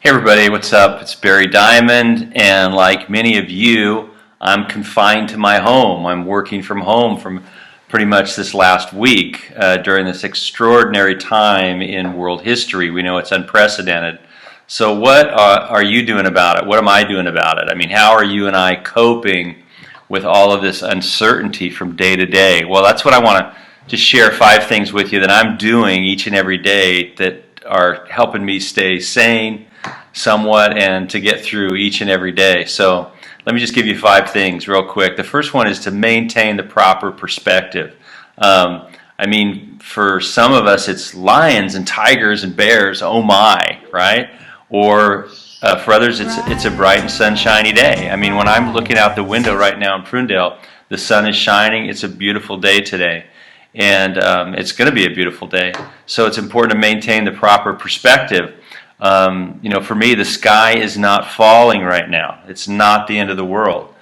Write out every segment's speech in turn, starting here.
Hey everybody, what's up? It's Barry Diamond, and like many of you, I'm confined to my home. I'm working from home from pretty much this last week during this extraordinary time in world history. We know it's unprecedented. So what are you doing about it? What am I doing about it? I mean, how are you and I coping with all of this uncertainty from day to day? Well, that's what I want to just share 5 things with you that I'm doing each and every day that are helping me stay sane somewhat and to get through each and every day. So let me just give you 5 things real quick. The first one is to maintain the proper perspective. I mean, for some of us, it's lions and tigers and bears, oh my, right? Or for others, it's a bright and sunshiny day. I mean, when I'm looking out the window right now in Prunedale, the sun is shining. It's a beautiful day today. And it's going to be a beautiful day. So it's important to maintain the proper perspective. For me, the sky is not falling right now. It's not the end of the world.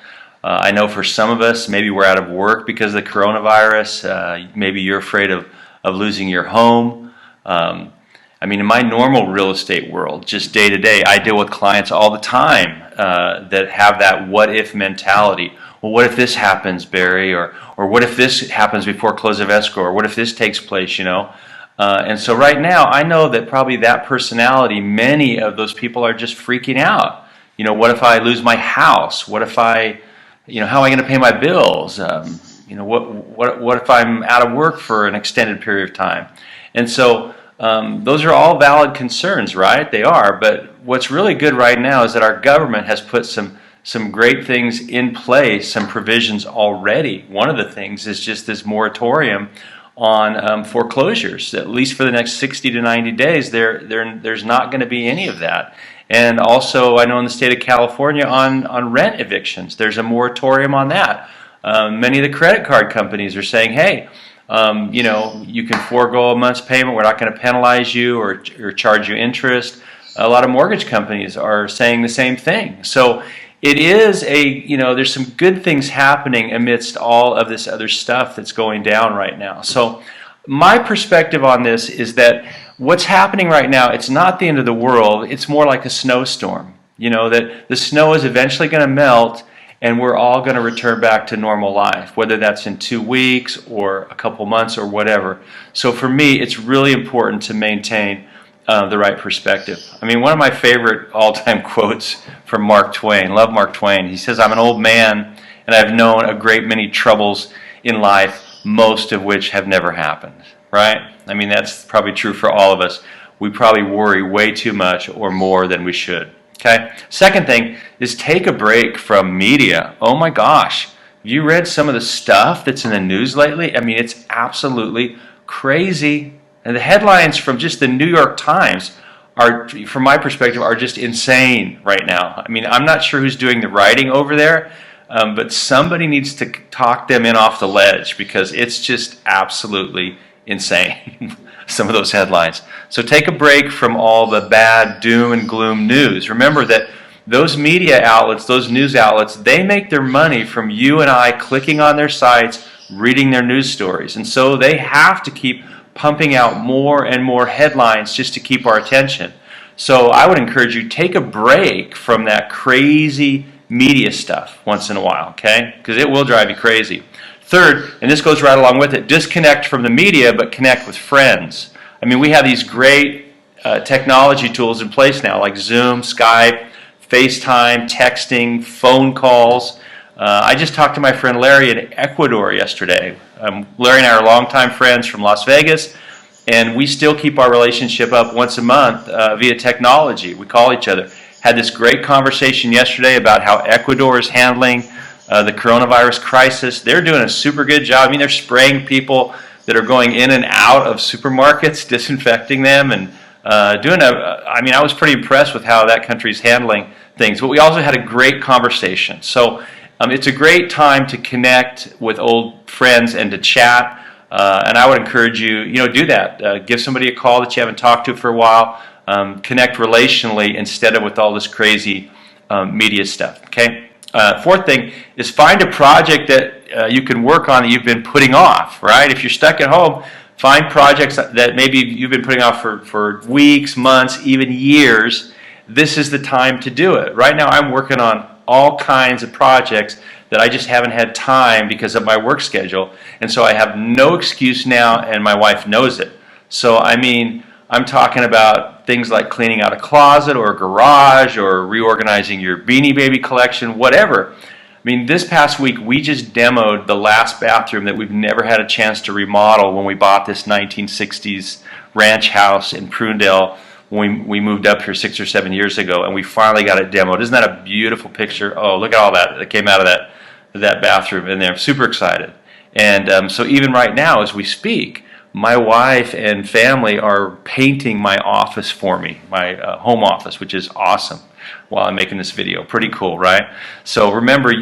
I know for some of us, maybe we're out of work because of the coronavirus. Maybe you're afraid of losing your home. I mean, in my normal real estate world, just day to day, I deal with clients all the time that have that what-if mentality. Well, what if this happens, Barry? Or what if this happens before close of escrow? Or what if this takes place, And so right now, I know that probably that personality, many of those people are just freaking out. What if I lose my house? What if how am I going to pay my bills? What if I'm out of work for an extended period of time? And so those are all valid concerns, right? They are. But what's really good right now is that our government has put some great things in place, some provisions already. One of the things is just this moratorium on foreclosures. At least for the next 60 to 90 days, there's not going to be any of that. And also, I know in the state of California on rent evictions, there's a moratorium on that. Many of the credit card companies are saying, hey, you can forego a month's payment. We're not going to penalize you or charge you interest. A lot of mortgage companies are saying the same thing. So it is there's some good things happening amidst all of this other stuff that's going down right now. So my perspective on this is that what's happening right now, it's not the end of the world. It's more like a snowstorm. That the snow is eventually going to melt and we're all going to return back to normal life, whether that's in 2 weeks or a couple months or whatever. So for me, it's really important to maintain the right perspective. I mean, one of my favorite all-time quotes from Mark Twain, love Mark Twain, he says, I'm an old man and I've known a great many troubles in life, most of which have never happened, right? I mean, that's probably true for all of us. We probably worry way too much or more than we should, okay? Second thing is take a break from media. Oh my gosh, have you read some of the stuff that's in the news lately? I mean, it's absolutely crazy. And the headlines from just the New York Times are, from my perspective, are just insane right now. I mean, I'm not sure who's doing the writing over there, but somebody needs to talk them in off the ledge because it's just absolutely insane, some of those headlines. So take a break from all the bad doom and gloom news. Remember that those media outlets, those news outlets, they make their money from you and I clicking on their sites, reading their news stories. And so they have to keep pumping out more and more headlines just to keep our attention. So I would encourage you, take a break from that crazy media stuff once in a while, okay? Because it will drive you crazy. Third, and this goes right along with it, disconnect from the media but connect with friends. I mean, we have these great technology tools in place now like Zoom, Skype, FaceTime, texting, phone calls. I just talked to my friend Larry in Ecuador yesterday. Larry and I are longtime friends from Las Vegas, and we still keep our relationship up once a month via technology. We call each other. Had this great conversation yesterday about how Ecuador is handling the coronavirus crisis. They're doing a super good job. I mean, they're spraying people that are going in and out of supermarkets, disinfecting them, and I was pretty impressed with how that country's handling things. But we also had a great conversation. So it's a great time to connect with old friends and to chat, and I would encourage you, do that. Give somebody a call that you haven't talked to for a while. Connect relationally instead of with all this crazy media stuff, okay? Fourth thing is find a project that you can work on that you've been putting off, right? If you're stuck at home, find projects that maybe you've been putting off for weeks, months, even years this is the time to do it. Right now I'm working on all kinds of projects that I just haven't had time because of my work schedule, and so I have no excuse now, and my wife knows it. So I mean, I'm talking about things like cleaning out a closet or a garage or reorganizing your Beanie Baby collection, whatever. I mean, this past week we just demoed the last bathroom that we've never had a chance to remodel when we bought this 1960s ranch house in Prunedale when we moved up here 6 or 7 years ago, and we finally got it demoed. Isn't that a beautiful picture? Oh, look at all that came out of that bathroom in there. I'm super excited. And so even right now as we speak, my wife and family are painting my office for me, my home office, which is awesome, while I'm making this video. Pretty cool, right? So remember,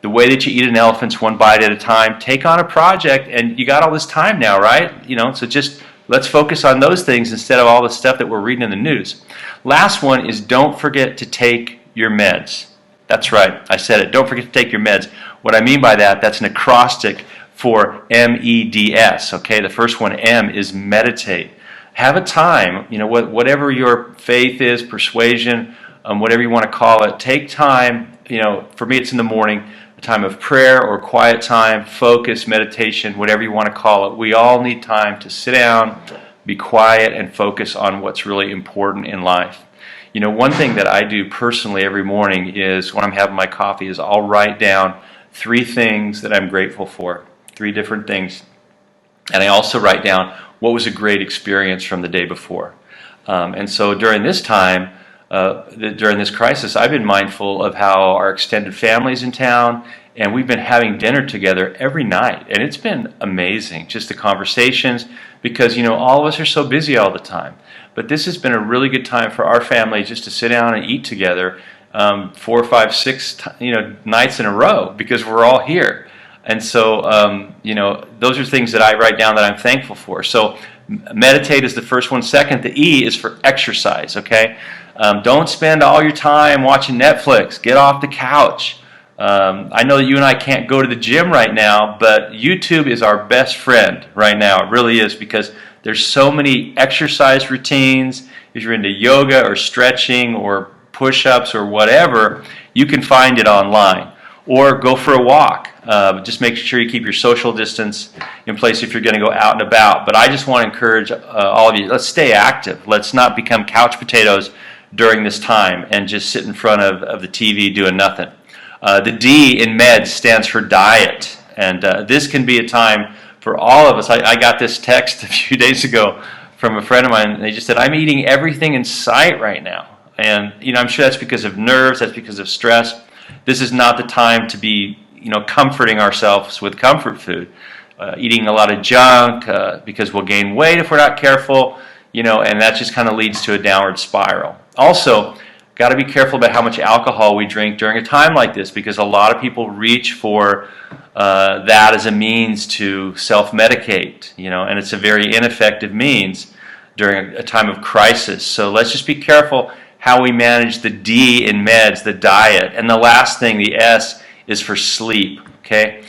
the way that you eat an elephant's one bite at a time. Take on a project, and you got all this time now, right? You know, so just let's focus on those things instead of all the stuff that we're reading in the news. Last one is don't forget to take your meds. That's right, I said it. Don't forget to take your meds. What I mean by that, that's an acrostic for MEDS, okay? The first one, M, is meditate. Have a time, you know, whatever your faith is, persuasion, whatever you want to call it, take time, you know, for me it's in the morning, a time of prayer or quiet time, focus, meditation, whatever you want to call it. We all need time to sit down, be quiet, and focus on what's really important in life. You know, one thing that I do personally every morning is when I'm having my coffee is I'll write down 3 things that I'm grateful for, 3 different things. And I also write down what was a great experience from the day before. And so during this time, during this crisis, I've been mindful of how our extended family's in town, and we've been having dinner together every night, and it's been amazing, just the conversations, because you know all of us are so busy all the time. But this has been a really good time for our family just to sit down and eat together 4, 5, 6 nights in a row, because we're all here. And so you know, those are things that I write down that I'm thankful for. So meditate is the first one. Second, the E is for exercise, okay? Don't spend all your time watching Netflix. Get off the couch. I know that you and I can't go to the gym right now, but YouTube is our best friend right now. It really is, because there's so many exercise routines. If you're into yoga or stretching or push-ups or whatever, you can find it online. Or go for a walk. Just make sure you keep your social distance in place if you're going to go out and about. But I just want to encourage all of you, let's stay active. Let's not become couch potatoes during this time and just sit in front of the TV doing nothing. The D in meds stands for diet. And this can be a time for all of us. I got this text a few days ago from a friend of mine, and they just said, I'm eating everything in sight right now. And you know, I'm sure that's because of nerves, that's because of stress. This is not the time to be, you know, comforting ourselves with comfort food. Eating a lot of junk because we'll gain weight if we're not careful, you know, and that just kind of leads to a downward spiral. Also, got to be careful about how much alcohol we drink during a time like this, because a lot of people reach for that as a means to self-medicate, you know, and it's a very ineffective means during a time of crisis. So let's just be careful how we manage the D in meds, the diet. And the last thing, the S, is for sleep, okay?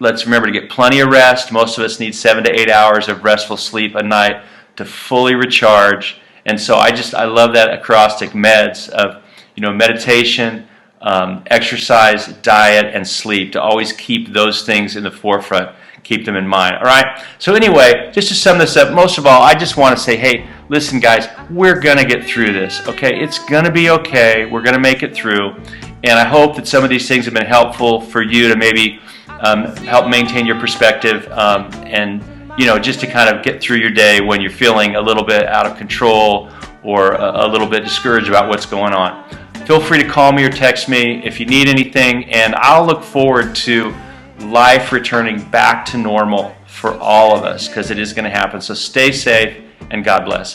Let's remember to get plenty of rest. Most of us need 7 to 8 hours of restful sleep a night to fully recharge. And so I love that acrostic, meds, of, you know, meditation, exercise, diet, and sleep, to always keep those things in the forefront. Keep them in mind. All right? So anyway, just to sum this up, most of all, I just want to say, hey, listen, guys, we're going to get through this, okay? It's going to be okay. We're going to make it through. And I hope that some of these things have been helpful for you to maybe help maintain your perspective and, you know, just to kind of get through your day when you're feeling a little bit out of control or a little bit discouraged about what's going on. Feel free to call me or text me if you need anything, and I'll look forward to life returning back to normal for all of us, because it is going to happen. So stay safe, and God bless.